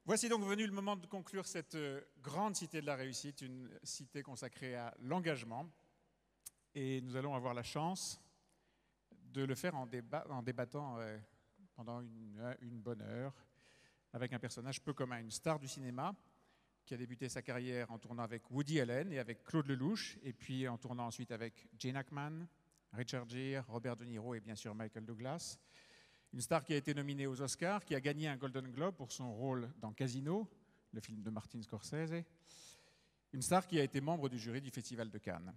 Voici donc venu le moment de conclure cette grande cité de la réussite, une cité consacrée à l'engagement. Et nous allons avoir la chance de le faire en débattant pendant une bonne heure avec un personnage peu commun, une star du cinéma qui a débuté sa carrière en tournant avec Woody Allen et avec Claude Lelouch, et puis en tournant ensuite avec Gene Hackman, Richard Gere, Robert De Niro et bien sûr Michael Douglas. Une star qui a été nominée aux Oscars, qui a gagné un Golden Globe pour son rôle dans Casino, le film de Martin Scorsese. Une star qui a été membre du jury du Festival de Cannes.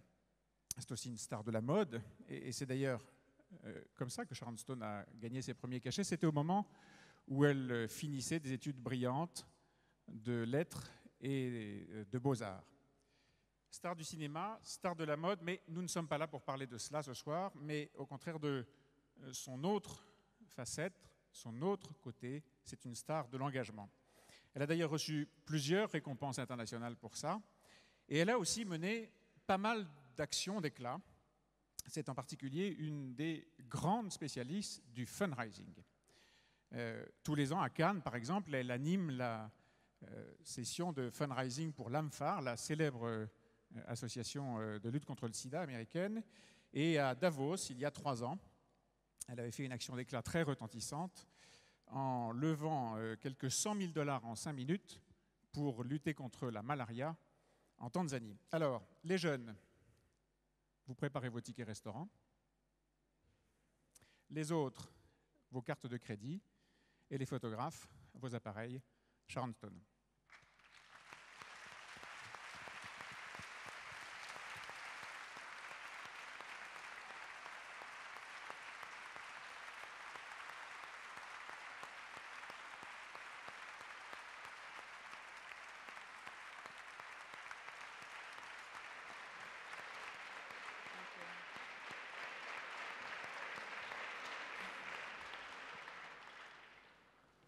C'est aussi une star de la mode, et c'est d'ailleurs comme ça que Sharon Stone a gagné ses premiers cachets. C'était au moment où elle finissait des études brillantes de lettres et de beaux-arts. Star du cinéma, star de la mode, mais nous ne sommes pas là pour parler de cela ce soir, mais au contraire de son autre facette, son autre côté, c'est une star de l'engagement. Elle a d'ailleurs reçu plusieurs récompenses internationales pour ça, et elle a aussi mené pas mal d'actions d'éclat. C'est en particulier une des grandes spécialistes du fundraising. Tous les ans à Cannes, par exemple, elle anime la session de fundraising pour l'AMFAR, la célèbre association de lutte contre le sida américaine. Et à Davos, il y a 3 ans, elle avait fait une action d'éclat très retentissante en levant quelques 100 000 $ en 5 minutes pour lutter contre la malaria en Tanzanie. Alors, les jeunes, vous préparez vos tickets restaurant. Les autres, vos cartes de crédit. Et les photographes, vos appareils Sharon Stone.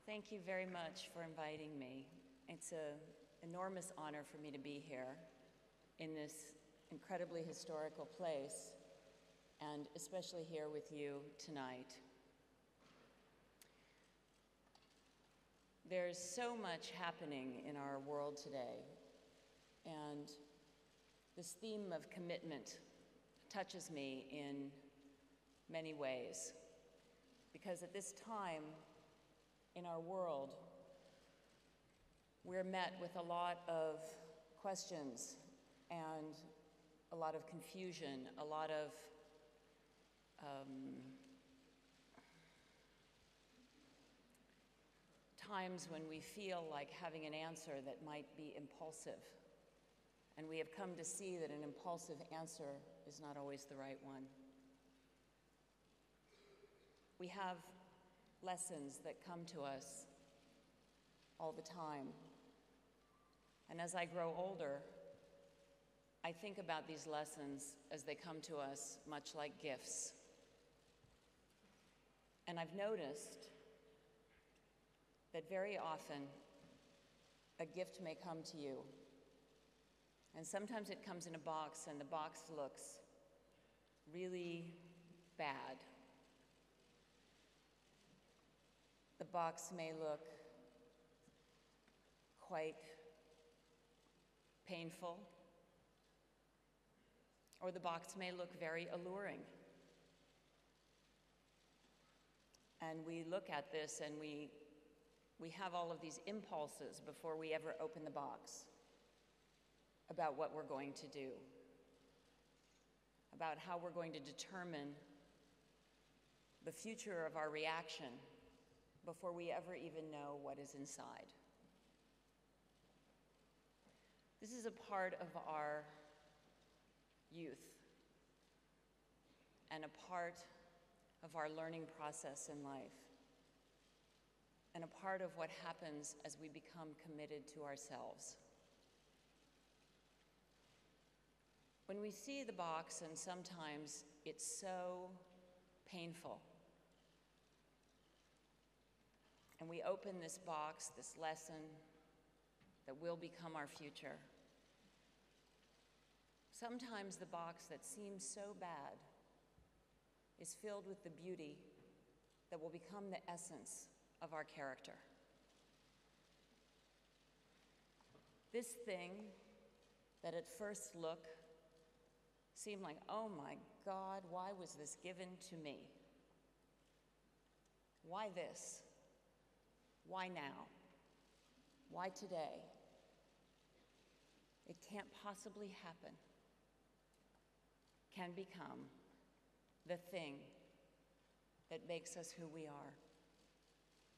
Thank you very much for inviting me. It's an enormous honor for me to be here in this incredibly historical place, and especially here with you tonight. There's so much happening in our world today, and this theme of commitment touches me in many ways, because at this time in our world, we're met with a lot of questions and a lot of confusion, a lot of times when we feel like having an answer that might be impulsive. And we have come to see that an impulsive answer is not always the right one. We have lessons that come to us all the time. And as I grow older, I think about these lessons as they come to us much like gifts. And I've noticed that very often a gift may come to you. And sometimes it comes in a box and the box looks really bad. The box may look quite painful, or the box may look very alluring. And we look at this and we have all of these impulses before we ever open the box about what we're going to do, about how we're going to determine the future of our reaction before we ever even know what is inside. This is a part of our youth and a part of our learning process in life, and a part of what happens as we become committed to ourselves. When we see the box, and sometimes it's so painful, and we open this box, this lesson that will become our future, sometimes the box that seems so bad is filled with the beauty that will become the essence of our character. This thing that at first look seemed like, oh my God, why was this given to me? Why this? Why now? Why today? It can't possibly happen, can become the thing that makes us who we are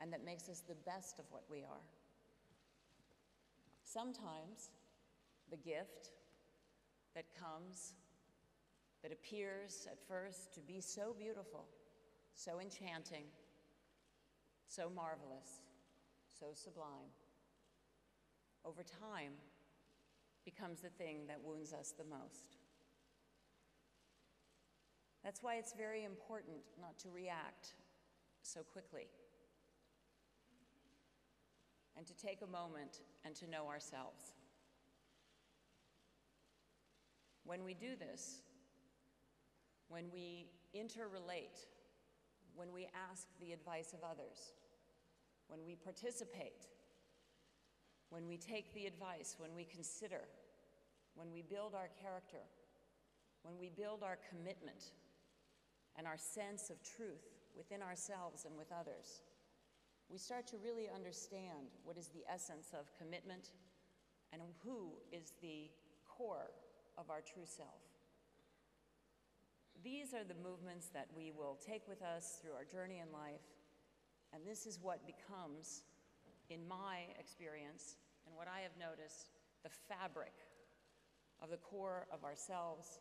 and that makes us the best of what we are. Sometimes the gift that comes, that appears at first to be so beautiful, so enchanting, so marvelous, so sublime, over time becomes the thing that wounds us the most. That's why it's very important not to react so quickly and to take a moment and to know ourselves. When we do this, when we interrelate, when we ask the advice of others, when we participate, when we take the advice, when we consider, when we build our character, when we build our commitment and our sense of truth within ourselves and with others, we start to really understand what is the essence of commitment and who is the core of our true self. These are the movements that we will take with us through our journey in life, and this is what becomes, in my experience and what I have noticed, the fabric of the core of ourselves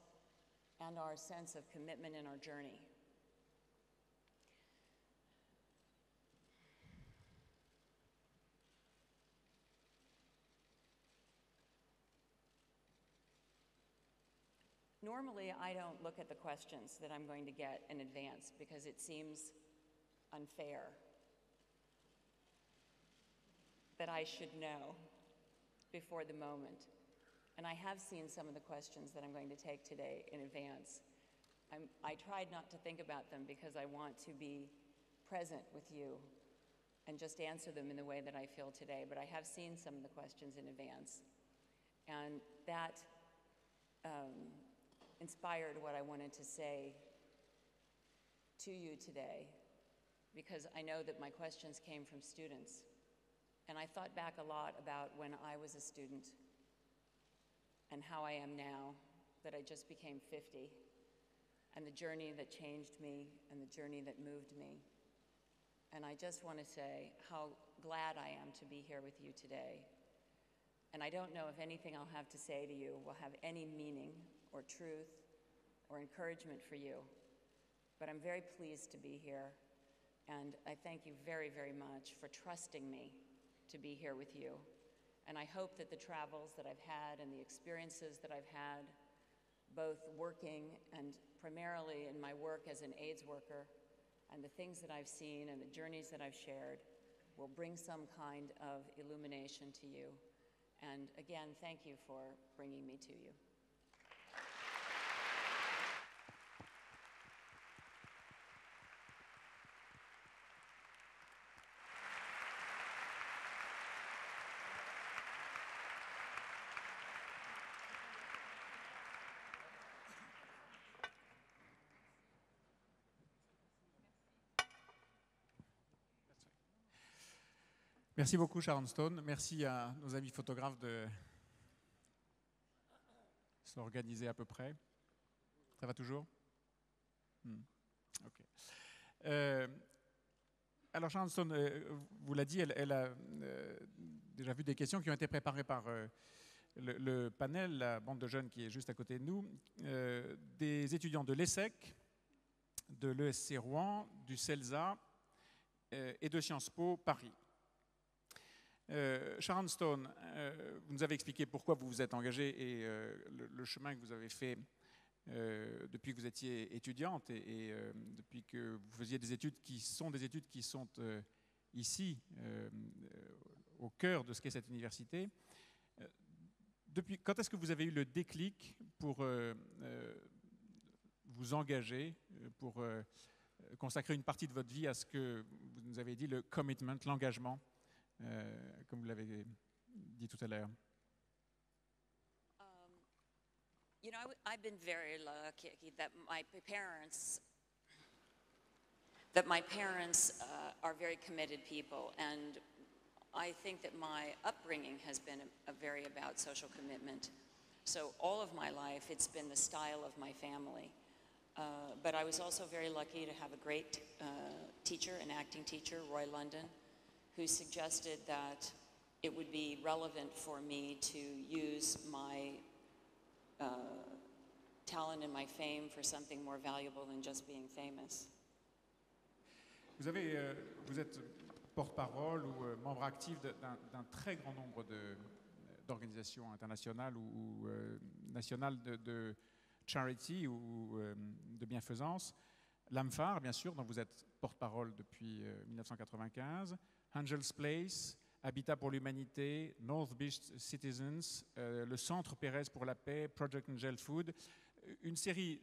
and our sense of commitment in our journey. Normally, I don't look at the questions that I'm going to get in advance because it seems unfair that I should know before the moment. And I have seen some of the questions that I'm going to take today in advance. I tried not to think about them because I want to be present with you and just answer them in the way that I feel today, but I have seen some of the questions in advance. And that inspired what I wanted to say to you today, because I know that my questions came from students. And I thought back a lot about when I was a student and how I am now, that I just became 50, and the journey that changed me and the journey that moved me. And I just want to say how glad I am to be here with you today. And I don't know if anything I'll have to say to you will have any meaning or truth or encouragement for you, but I'm very pleased to be here, and I thank you very, very much for trusting me to be here with you. And I hope that the travels that I've had and the experiences that I've had, both working and primarily in my work as an AIDS worker, and the things that I've seen and the journeys that I've shared, will bring some kind of illumination to you. And again, thank you for bringing me to you. Merci beaucoup Sharon Stone. Merci à nos amis photographes de s'organiser à peu près. Ça va toujours? Ok. Alors Sharon Stone vous l'a dit, elle a déjà vu des questions qui ont été préparées par le panel, la bande de jeunes qui est juste à côté de nous, des étudiants de l'ESSEC, de l'ESC Rouen, du CELSA et de Sciences Po Paris. Sharon Stone, vous nous avez expliqué pourquoi vous vous êtes engagée et le chemin que vous avez fait depuis que vous étiez étudiante et depuis que vous faisiez des études qui sont ici, au cœur de ce qu'est cette université. Quand est-ce que vous avez eu le déclic pour vous engager, pour consacrer une partie de votre vie à ce que vous nous avez dit, le commitment, l'engagement, comme vous l'avez dit tout à l'heure? You know, I've been very lucky that my parents are very committed people, and I think that my upbringing has been very about social commitment. So all of my life, it's been the style of my family. But I was also very lucky to have a great teacher, an acting teacher, Roy London, who suggested that it would be relevant for me to use my talent and my fame for something more valuable than just being famous. Vous êtes porte-parole ou membre actif d'un très grand nombre d'organisations internationales ou nationales de charity ou de bienfaisance. L'AMFAR, bien sûr, dont vous êtes porte-parole depuis 1995, Angel's Place, Habitat pour l'Humanité, North Beach Citizens, le Centre Pérez pour la Paix, Project Angel Food, une série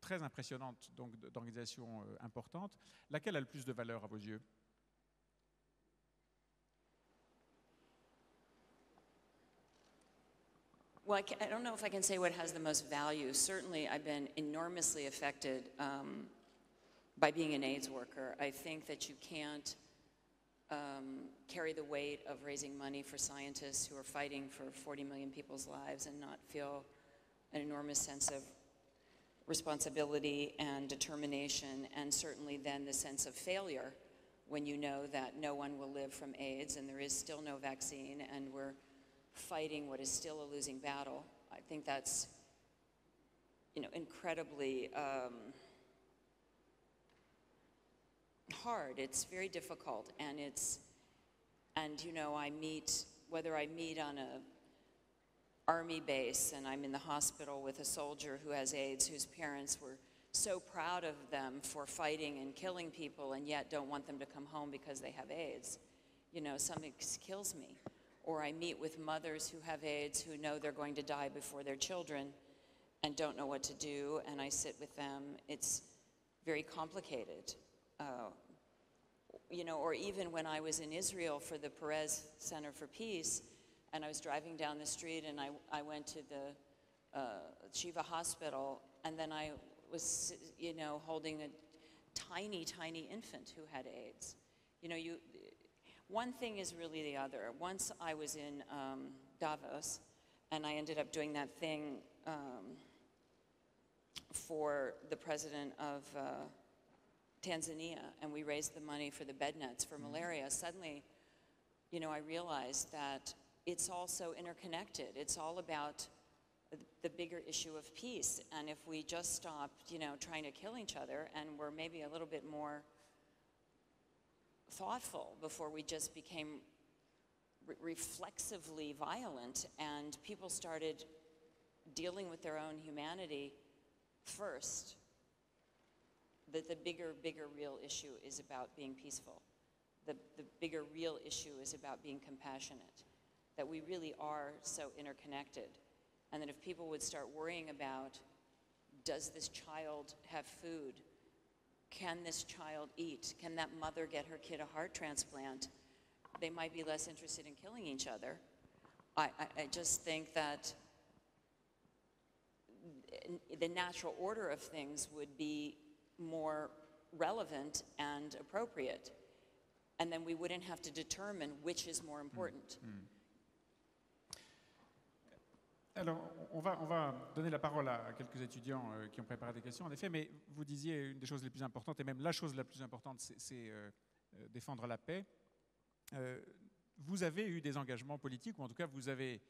très impressionnante donc, d'organisations importantes. Laquelle a le plus de valeur à vos yeux? Well, I don't know if I can say what has the most value. Certainly, I've been enormously affected by being an AIDS worker. I think that you can't carry the weight of raising money for scientists who are fighting for 40 million people's lives and not feel an enormous sense of responsibility and determination, and certainly then the sense of failure when you know that no one will live from AIDS and there is still no vaccine and we're fighting what is still a losing battle. I think that's, you know, incredibly hard. It's very difficult, and you know, whether I meet on a army base and I'm in the hospital with a soldier who has AIDS, whose parents were so proud of them for fighting and killing people and yet don't want them to come home because they have AIDS. You know, something kills me. Or I meet with mothers who have AIDS who know they're going to die before their children and don't know what to do, and I sit with them. It's very complicated. You know, or even when I was in Israel for the Perez Center for Peace, and I was driving down the street and I went to the Shiva hospital, and then I was, you know, holding a tiny, tiny infant who had AIDS. You know, one thing is really the other. Once I was in Davos, and I ended up doing that thing for the president of Tanzania, and we raised the money for the bed nets for malaria. Suddenly, you know, I realized that it's also interconnected. It's all about the bigger issue of peace. And if we just stopped, you know, trying to kill each other and were maybe a little bit more thoughtful before we just became reflexively violent and people started dealing with their own humanity first, that the bigger real issue is about being peaceful. The bigger real issue is about being compassionate, that we really are so interconnected, and that if people would start worrying about, does this child have food? Can this child eat? Can that mother get her kid a heart transplant? They might be less interested in killing each other. I just think that the natural order of things would be more relevant and appropriate, and then we wouldn't have to determine which is more important. Alors, on va donner la parole à quelques étudiants qui ont préparé des questions, en effet, mais vous disiez une des choses les plus importantes, et même la chose la plus importante, c'est défendre la paix. Vous avez eu des engagements politiques, ou en tout cas, vous avez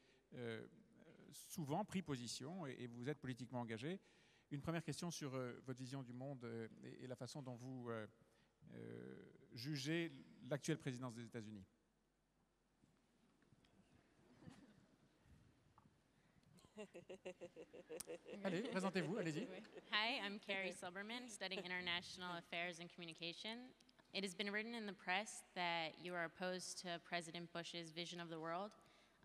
souvent pris position, et vous êtes politiquement engagé. Une première question sur votre vision du monde et la façon dont vous jugez l'actuelle présidence des États-Unis. Allez, présentez-vous, allez-y. Hi, I'm Carrie Silberman, studying International Affairs and Communication. It has been written in the press that you are opposed to President Bush's vision of the world.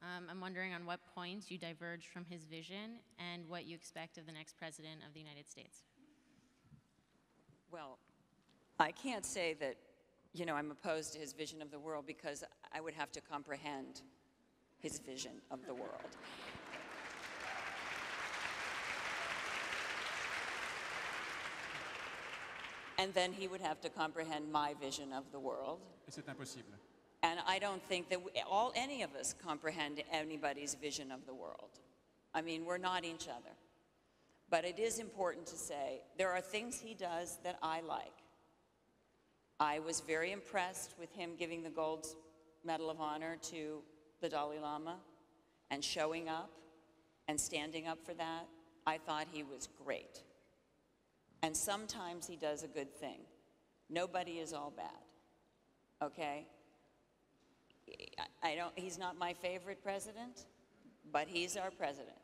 I'm wondering on what points you diverge from his vision and what you expect of the next president of the United States. Well, I can't say that, you know, I'm opposed to his vision of the world because I would have to comprehend his vision of the world. And then he would have to comprehend my vision of the world. Et c'est impossible. And I don't think that any of us comprehend anybody's vision of the world. I mean, we're not each other. But it is important to say there are things he does that I like. I was very impressed with him giving the Gold Medal of Honor to the Dalai Lama and showing up and standing up for that. I thought he was great. And sometimes he does a good thing. Nobody is all bad, okay? He's not my favorite president, but he's our president.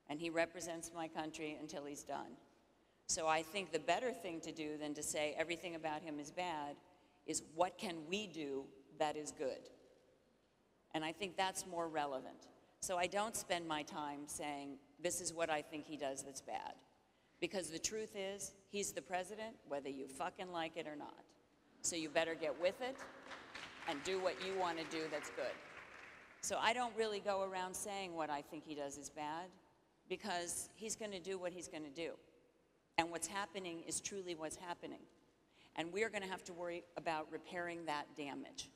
And he represents my country until he's done. So I think the better thing to do than to say everything about him is bad is what can we do that is good? And I think that's more relevant. So I don't spend my time saying, this is what I think he does that's bad. Because the truth is, he's the president, whether you fucking like it or not. So you better get with it and do what you want to do that's good. So I don't really go around saying what I think he does is bad, because he's going to do what he's going to do. And what's happening is truly what's happening. And we're going to have to worry about repairing that damage.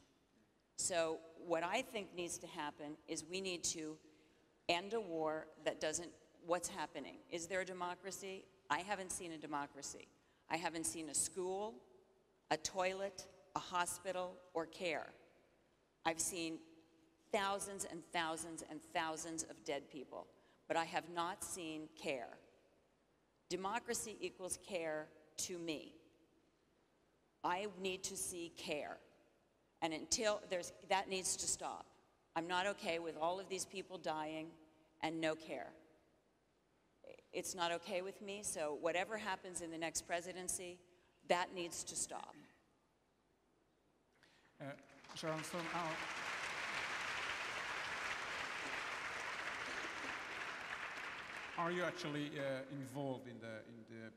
So what I think needs to happen is we need to end a war that doesn't, what's happening? Is there a democracy? I haven't seen a democracy. I haven't seen a school, a toilet, a hospital, or care. I've seen thousands and thousands and thousands of dead people, but I have not seen care. Democracy equals care to me. I need to see care. And until that needs to stop. I'm not okay with all of these people dying and no care. It's not okay with me, so whatever happens in the next presidency, that needs to stop. Sharon Stone, are you actually involved in the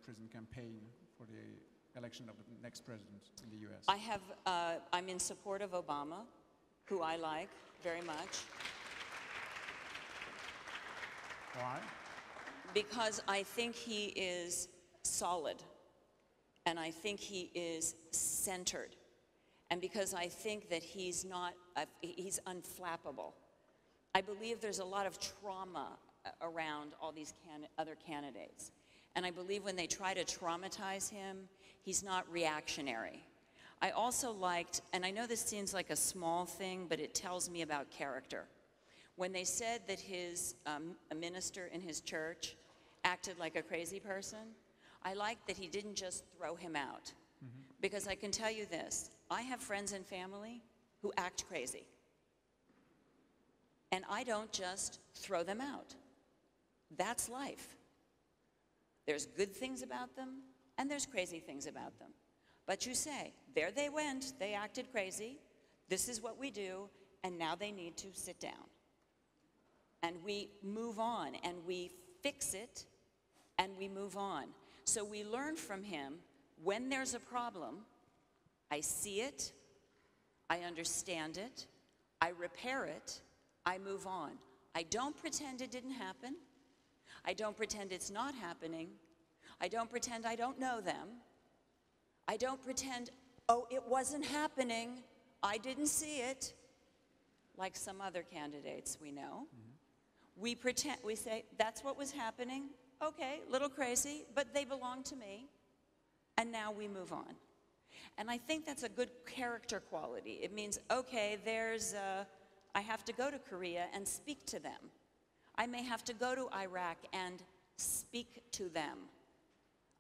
prison campaign for the election of the next president in the US? I'm in support of Obama, who I like very much. Why? Because I think he is solid, and I think he is centered, and because I think that he's unflappable. I believe there's a lot of trauma around all these other candidates, and I believe when they try to traumatize him, he's not reactionary. I also liked, and I know this seems like a small thing, but it tells me about character. When they said that a minister in his church acted like a crazy person, I liked that he didn't just throw him out. Mm-hmm. Because I can tell you this, I have friends and family who act crazy. And I don't just throw them out. That's life. There's good things about them, and there's crazy things about them. But you say, there they went, they acted crazy, this is what we do, and now they need to sit down. And we move on, and we fix it, and we move on. So we learn from him, when there's a problem, I see it, I understand it, I repair it, I move on. I don't pretend it didn't happen. I don't pretend it's not happening. I don't pretend I don't know them. I don't pretend, oh, it wasn't happening, I didn't see it, like some other candidates we know. Mm-hmm. We say, that's what was happening, okay, a little crazy, but they belong to me, and now we move on. And I think that's a good character quality. It means, okay, I have to go to Korea and speak to them. I may have to go to Iraq and speak to them.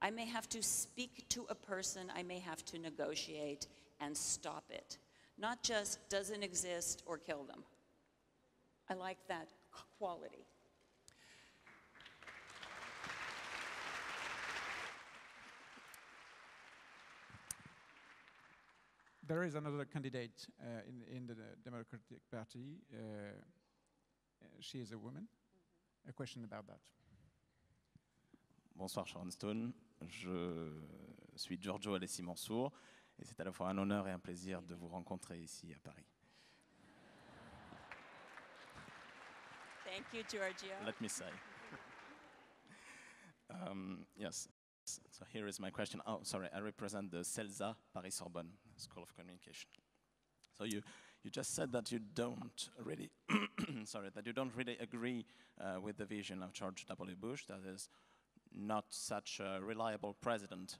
I may have to speak to a person, I may have to negotiate and stop it. Not just doesn't exist or kill them. I like that quality. There is another candidate in the Democratic Party. She is a woman. A question about that. Bonsoir Sharon Stone, je suis Giorgio Alessi-Mansour et c'est à la fois un honneur et un plaisir de vous rencontrer ici à Paris. Thank you, Giorgio. Let me say. Yes. So here is my question. Oh, sorry, I represent the CELSA Paris-Sorbonne School of Communication. So you just said that you don't really, sorry, that you don't really agree with the vision of George W. Bush, that is not such a reliable president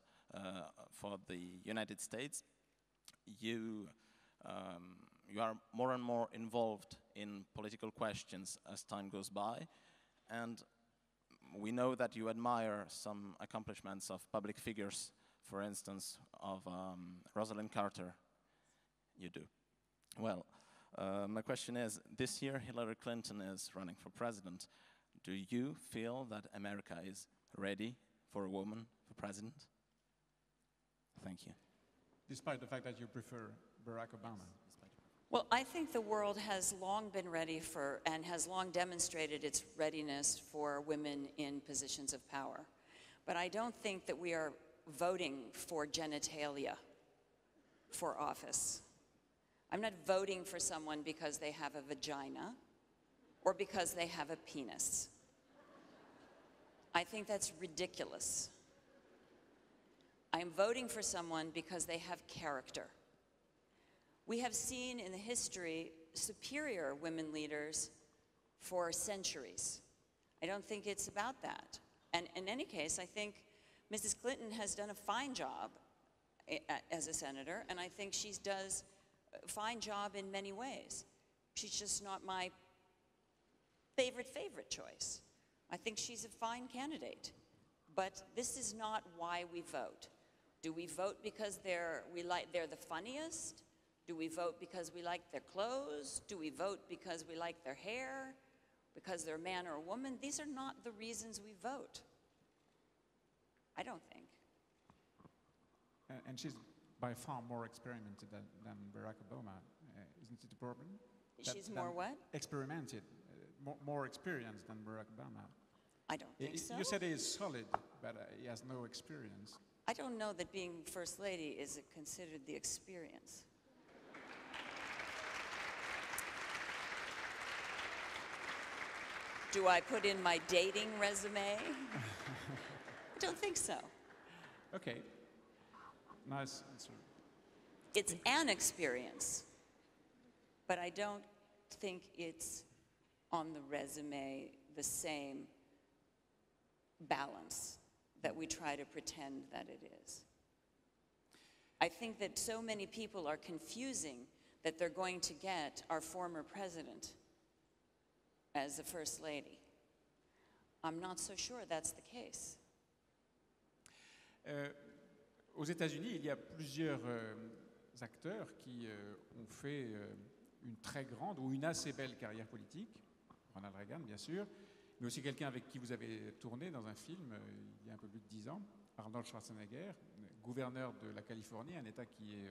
for the United States. You are more and more involved in political questions as time goes by, and we know that you admire some accomplishments of public figures, for instance, of Rosalind Carter. You do. Well, my question is, this year Hillary Clinton is running for president. Do you feel that America is ready for a woman for president? Thank you. Despite the fact that you prefer Barack Obama. Well, I think the world has long been ready for, and has long demonstrated its readiness for women in positions of power. But I don't think that we are voting for genitalia for office. I'm not voting for someone because they have a vagina or because they have a penis. I think that's ridiculous. I'm voting for someone because they have character. We have seen in the history superior women leaders for centuries. I don't think it's about that. And in any case, I think Mrs. Clinton has done a fine job as a senator, and I think she does a fine job in many ways. She's just not my favorite choice. I think she's a fine candidate. But this is not why we vote. Do we vote because they're the funniest? Do we vote because we like their clothes? Do we vote because we like their hair? Because they're a man or a woman? These are not the reasons we vote. I don't think. And she's by far more experimented than Barack Obama. Isn't it a problem? She's more what? Experimented, more experienced than Barack Obama. I don't think so. You said he is solid, but he has no experience. I don't know that being First Lady is considered the experience. Do I put in my dating resume? I don't think so. Okay. Nice answer. It's an experience, but I don't think it's on the resume the same balance that we try to pretend that it is. I think that so many people are confusing that they're going to get our former president as the First Lady. I'm not so sure that's the case. Aux États-Unis, il y a plusieurs acteurs qui ont fait une très grande ou une assez belle carrière politique. Ronald Reagan, bien sûr, mais aussi quelqu'un avec qui vous avez tourné dans un film il y a un peu plus de 10 ans, Arnold Schwarzenegger, gouverneur de la Californie, un État qui est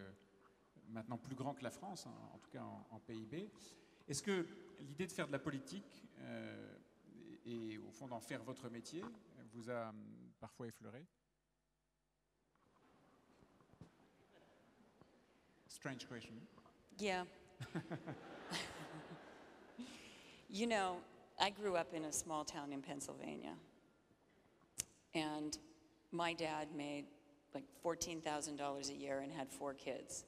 maintenant plus grand que la France, en tout cas en PIB. Est-ce que l'idée de faire de la politique et au fond d'en faire votre métier vous a parfois effleuré? Strange question. Yeah. You know, I grew up in a small town in Pennsylvania, and my dad made like $14,000 a year and had 4 kids.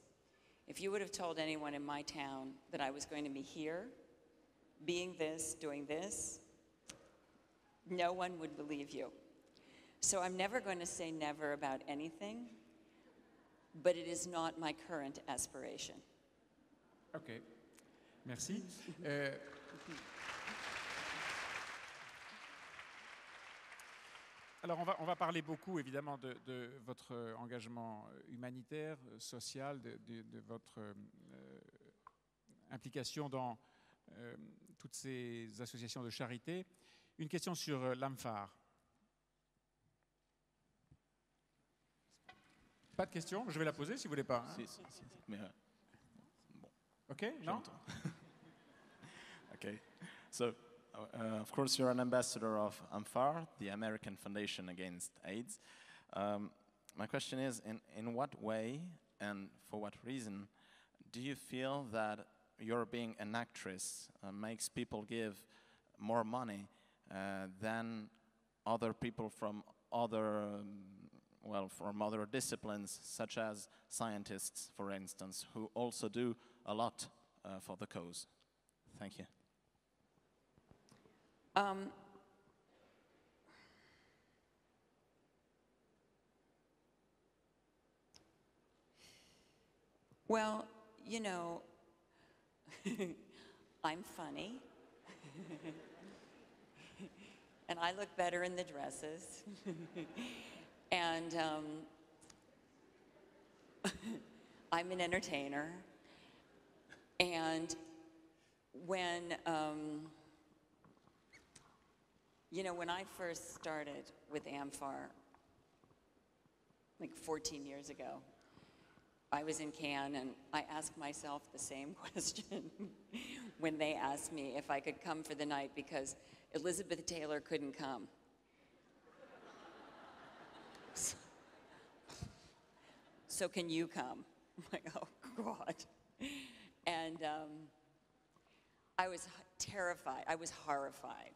If you would have told anyone in my town that I was going to be here, being this, doing this, no one would believe you. So I'm never going to say never about anything, but it is not my current aspiration. Ok, merci. Alors on va parler beaucoup évidemment de votre engagement humanitaire, social, de votre implication dans toutes ces associations de charité. Une question sur l'âme phare. Pas de question, je vais la poser si vous voulez pas. Hein. Si, mais bon. Ok, non. Okay, so of course you're an ambassador of AMFAR, the American Foundation Against AIDS. My question is, in what way and for what reason do you feel that your being an actress makes people give more money than other people from other well, from other disciplines, such as scientists, for instance, who also do a lot for the cause? Thank you. Well, you know, I'm funny. And I look better in the dresses. And I'm an entertainer. And when, you know, when I first started with AMFAR, like 14 years ago, I was in Cannes, and I asked myself the same question when they asked me if I could come for the night because Elizabeth Taylor couldn't come. So can you come? I'm like, oh, God. And I was terrified. I was horrified.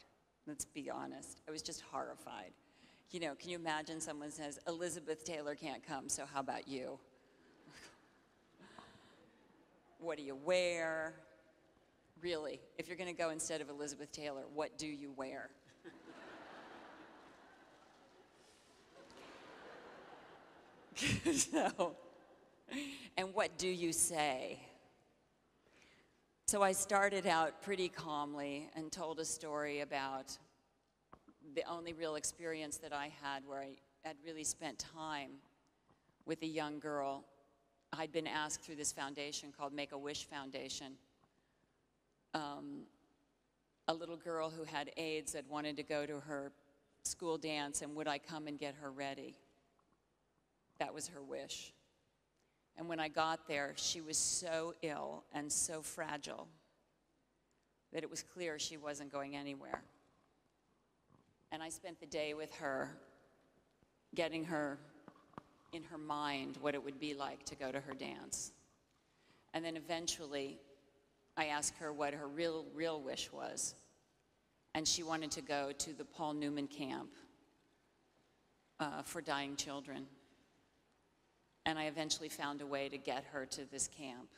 Let's be honest. I was just horrified. You know, can you imagine someone says, Elizabeth Taylor can't come, so how about you? What do you wear? Really, if you're going to go instead of Elizabeth Taylor, what do you wear? So, and what do you say? So I started out pretty calmly and told a story about the only real experience that I had where I had really spent time with a young girl. I'd been asked through this foundation called Make-A-Wish Foundation, a little girl who had AIDS that wanted to go to her school dance, and would I come and get her ready? That was her wish. And when I got there, she was so ill and so fragile that it was clear she wasn't going anywhere. And I spent the day with her, getting her in her mind what it would be like to go to her dance. And then eventually, I asked her what her real wish was. And she wanted to go to the Paul Newman camp for dying children. And I eventually found a way to get her to this camp,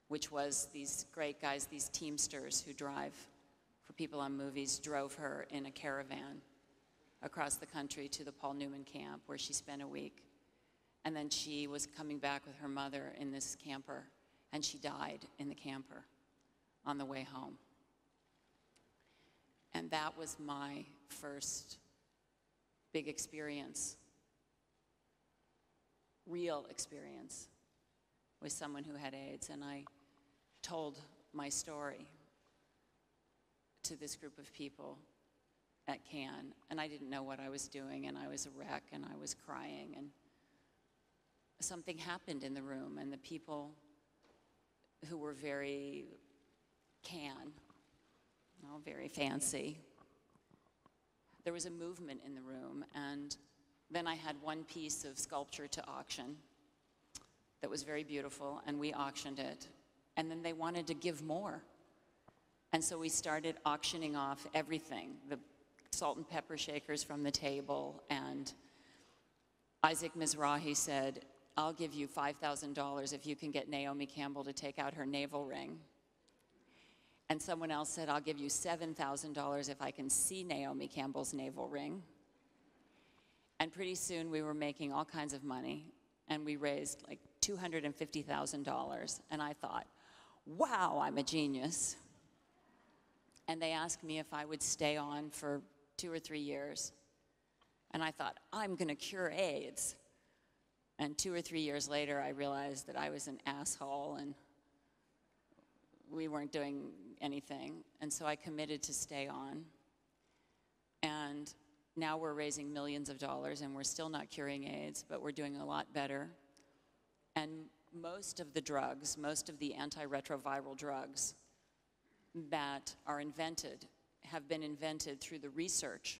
which was these great guys, these Teamsters who drive for people on movies, drove her in a caravan across the country to the Paul Newman camp, where she spent a week. And then she was coming back with her mother in this camper, and she died in the camper on the way home. And that was my first big experience, real experience, with someone who had AIDS. And I told my story to this group of people at Cannes, and I didn't know what I was doing, and I was a wreck, and I was crying, and something happened in the room, and the people who were very Cannes, very fancy, there was a movement in the room. And then I had one piece of sculpture to auction that was very beautiful, and we auctioned it, and then they wanted to give more. And so we started auctioning off everything, the salt and pepper shakers from the table, and Isaac Mizrahi said, I'll give you $5,000 if you can get Naomi Campbell to take out her navel ring. And someone else said, I'll give you $7,000 if I can see Naomi Campbell's navel ring. And pretty soon we were making all kinds of money, and we raised like $250,000. And I thought, wow, I'm a genius. And they asked me if I would stay on for 2 or 3 years. And I thought, I'm going to cure AIDS. And 2 or 3 years later, I realized that I was an asshole and we weren't doing anything. And so I committed to stay on. And now we're raising millions of dollars, and we're still not curing AIDS, but we're doing a lot better. And most of the drugs, most of the antiretroviral drugs that are invented have been invented through the research